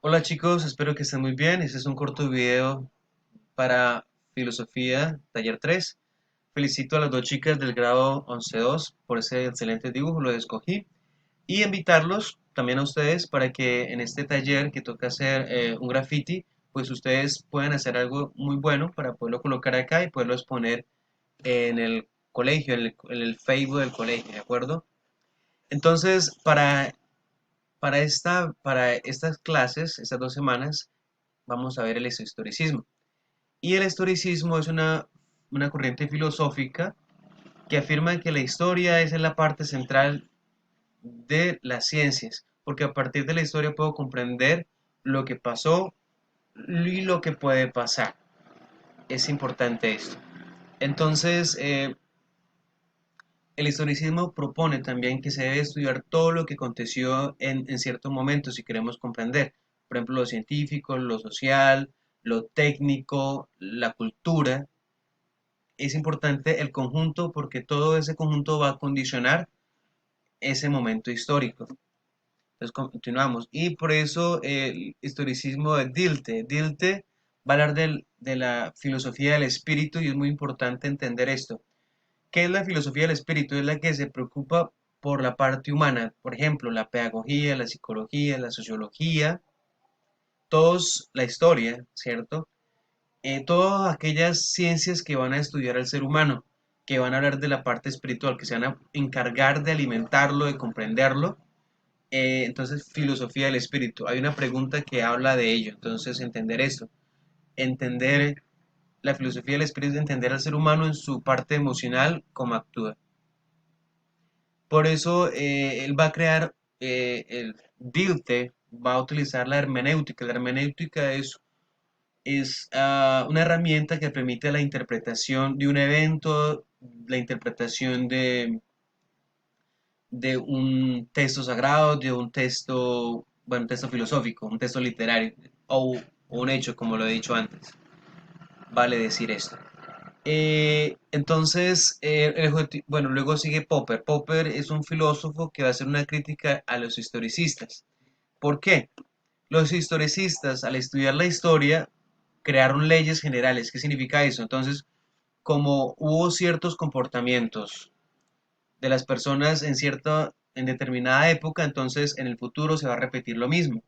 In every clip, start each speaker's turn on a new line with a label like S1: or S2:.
S1: Hola chicos, espero que estén muy bien. Este es un corto video para Filosofía Taller 3. Felicito a las dos chicas del grado 11.2 por ese excelente dibujo, lo escogí. Y invitarlos también a ustedes para que en este taller que toca hacer un graffiti, pues ustedes puedan hacer algo muy bueno para poderlo colocar acá y poderlo exponer en el colegio, en el Facebook del colegio, ¿de acuerdo? Entonces, para estas clases, estas 2 semanas, vamos a ver el historicismo. Y el historicismo es una corriente filosófica que afirma que la historia es la parte central de las ciencias, porque a partir de la historia puedo comprender lo que pasó y lo que puede pasar. Es importante esto. Entonces, el historicismo propone también que se debe estudiar todo lo que aconteció en cierto momento si queremos comprender. Por ejemplo, lo científico, lo social, lo técnico, la cultura. Es importante el conjunto porque todo ese conjunto va a condicionar ese momento histórico. Entonces continuamos. Y por eso el historicismo de Dilthey. Dilthey va a hablar de la filosofía del espíritu y es muy importante entender esto. ¿Qué es la filosofía del espíritu? Es la que se preocupa por la parte humana. Por ejemplo, la pedagogía, la psicología, la sociología, todos la historia, ¿cierto? Todas aquellas ciencias que van a estudiar al ser humano, que van a hablar de la parte espiritual, que se van a encargar de alimentarlo, de comprenderlo. Entonces, filosofía del espíritu. Hay una pregunta que habla de ello. Entonces, entender esto. Entender la filosofía del espíritu, entender al ser humano en su parte emocional, cómo actúa. Por eso, él va a crear, el Dilthey va a utilizar la hermenéutica. La hermenéutica es una herramienta que permite la interpretación de un evento, la interpretación de un texto sagrado, de un texto, bueno, un texto filosófico, un texto literario o un hecho, como lo he dicho antes. Vale decir esto. Entonces, bueno, luego sigue Popper. Popper es un filósofo que va a hacer una crítica a los historicistas. ¿Por qué? Los historicistas, al estudiar la historia, crearon leyes generales. ¿Qué significa eso? Entonces, como hubo ciertos comportamientos de las personas en determinada época, entonces en el futuro se va a repetir lo mismo.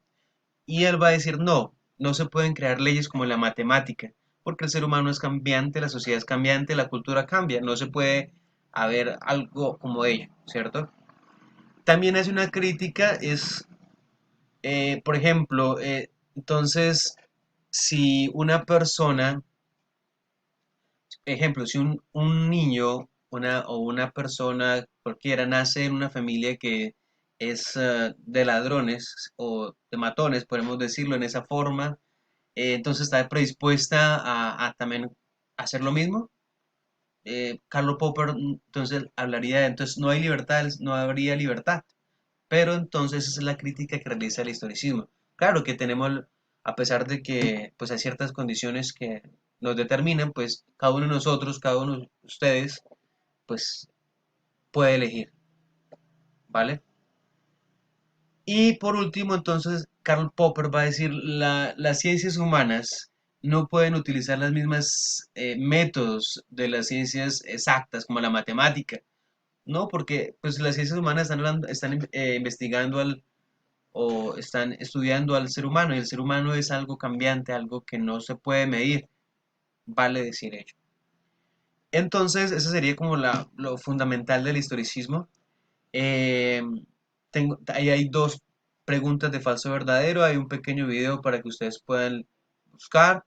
S1: Y él va a decir, no, no se pueden crear leyes como en la matemática, porque el ser humano es cambiante, la sociedad es cambiante, la cultura cambia, no se puede haber algo como ello, ¿cierto? También hace una crítica, por ejemplo, entonces, si una persona, ejemplo, si un niño o una persona cualquiera nace en una familia que es de ladrones o de matones, podemos decirlo en esa forma, entonces está predispuesta a también hacer lo mismo. Karl Popper entonces hablaría de, entonces no hay libertad, no habría libertad. Pero entonces esa es la crítica que realiza el historicismo. Claro que tenemos, a pesar de que pues hay ciertas condiciones que nos determinan, pues cada uno de nosotros, cada uno de ustedes, pues puede elegir, ¿vale? Y por último, entonces, Karl Popper va a decir, las ciencias humanas no pueden utilizar las mismas métodos de las ciencias exactas como la matemática, ¿no? Porque pues las ciencias humanas están investigando o están estudiando al ser humano y el ser humano es algo cambiante, algo que no se puede medir, vale decir ello. Entonces, eso sería como lo fundamental del historicismo. Eh, Ahí hay dos preguntas de falso verdadero, hay un pequeño video para que ustedes puedan buscar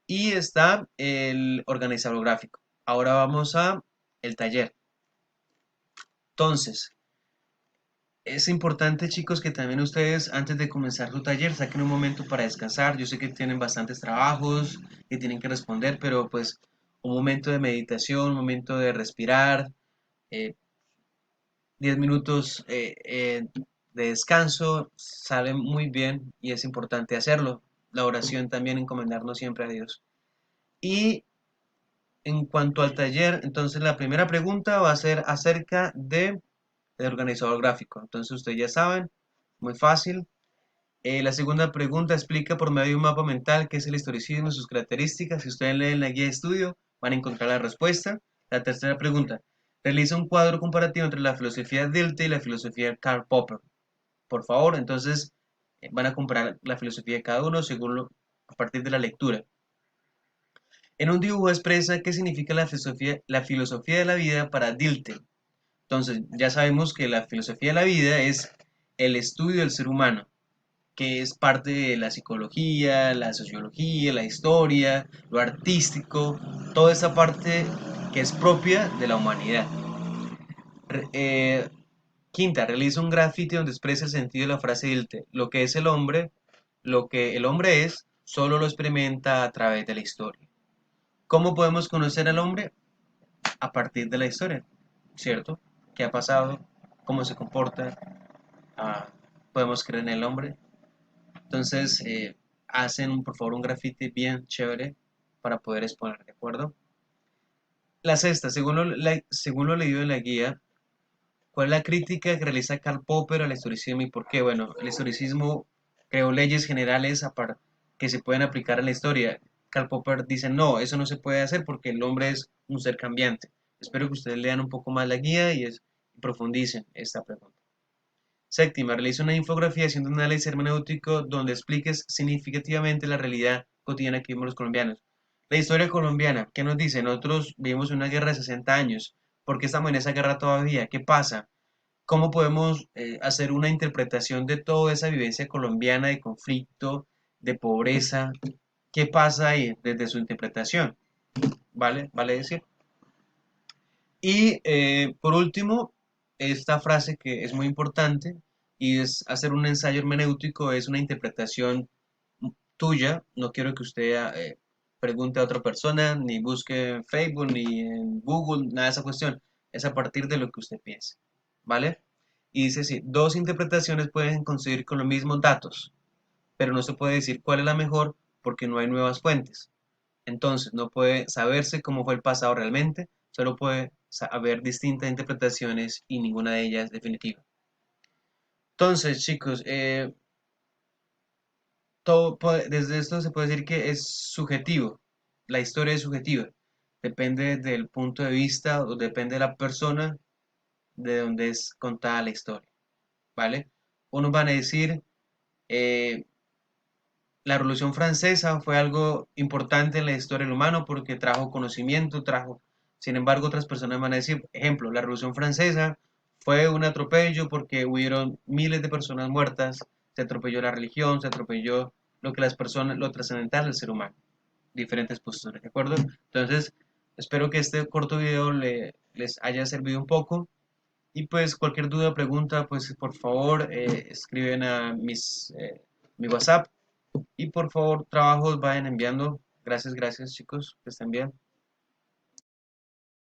S1: y está el organizador gráfico. Ahora vamos a el taller. Entonces, es importante, chicos, que también ustedes, antes de comenzar su taller, saquen un momento para descansar. Yo sé que tienen bastantes trabajos que tienen que responder, pero pues un momento de meditación, un momento de respirar, eh, 10 minutos de descanso, sale muy bien y es importante hacerlo. La oración también, encomendarnos siempre a Dios. Y en cuanto al taller, entonces la primera pregunta va a ser acerca de el organizador gráfico. Entonces ustedes ya saben, muy fácil. La segunda pregunta explica por medio de un mapa mental qué es el historicismo y sus características. Si ustedes leen la guía de estudio, van a encontrar la respuesta. La tercera pregunta, realiza un cuadro comparativo entre la filosofía de Dilthey y la filosofía de Karl Popper. Por favor, entonces van a comparar la filosofía de cada uno a partir de la lectura. En un dibujo expresa qué significa la filosofía de la vida para Dilthey. Entonces, ya sabemos que la filosofía de la vida es el estudio del ser humano, que es parte de la psicología, la sociología, la historia, lo artístico, toda esa parte que es propia de la humanidad. Re- eh, Quinta, realiza un grafiti donde expresa el sentido de la frase Dilthey. Lo que es el hombre, lo que el hombre es, solo lo experimenta a través de la historia. ¿Cómo podemos conocer al hombre? A partir de la historia, ¿cierto? ¿Qué ha pasado? ¿Cómo se comporta? Ah, ¿podemos creer en el hombre? Entonces, hacen por favor un grafiti bien chévere para poder exponer, ¿de acuerdo? La sexta, según lo leído en la guía, ¿cuál es la crítica que realiza Karl Popper al historicismo y por qué? Bueno, el historicismo creó leyes generales que se pueden aplicar a la historia. Karl Popper dice, no, eso no se puede hacer porque el hombre es un ser cambiante. Espero que ustedes lean un poco más la guía y profundicen esta pregunta. Séptima, realiza una infografía haciendo un análisis hermenéutico donde expliques significativamente la realidad cotidiana que vivimos los colombianos. La historia colombiana, ¿qué nos dice? Nosotros vivimos una guerra de 60 años. ¿Por qué estamos en esa guerra todavía? ¿Qué pasa? ¿Cómo podemos hacer una interpretación de toda esa vivencia colombiana de conflicto, de pobreza? ¿Qué pasa ahí desde su interpretación? ¿Vale? ¿Vale decir? Y por último, esta frase que es muy importante y es hacer un ensayo hermenéutico, es una interpretación tuya. No quiero que usted pregunte a otra persona, ni busque en Facebook, ni en Google, nada de esa cuestión. Es a partir de lo que usted piense. ¿Vale? Y dice así, dos interpretaciones pueden coincidir con los mismos datos, pero no se puede decir cuál es la mejor porque no hay nuevas fuentes. Entonces, no puede saberse cómo fue el pasado realmente, solo puede haber distintas interpretaciones y ninguna de ellas definitiva. Entonces, chicos, desde esto se puede decir que es subjetivo, la historia es subjetiva, depende del punto de vista o depende de la persona de donde es contada la historia, ¿vale? Unos van a decir, eh, la Revolución Francesa fue algo importante en la historia del humano porque trajo conocimiento, trajo... Sin embargo, otras personas van a decir, ejemplo, la Revolución Francesa fue un atropello porque hubieron miles de personas muertas, se atropelló la religión, se atropelló lo que las personas, lo trascendental del ser humano. Diferentes posturas, ¿de acuerdo? Entonces, espero que este corto video les haya servido un poco. Y pues cualquier duda o pregunta, pues por favor escriben a mi WhatsApp y por favor, trabajos vayan enviando. Gracias, gracias chicos, que estén bien.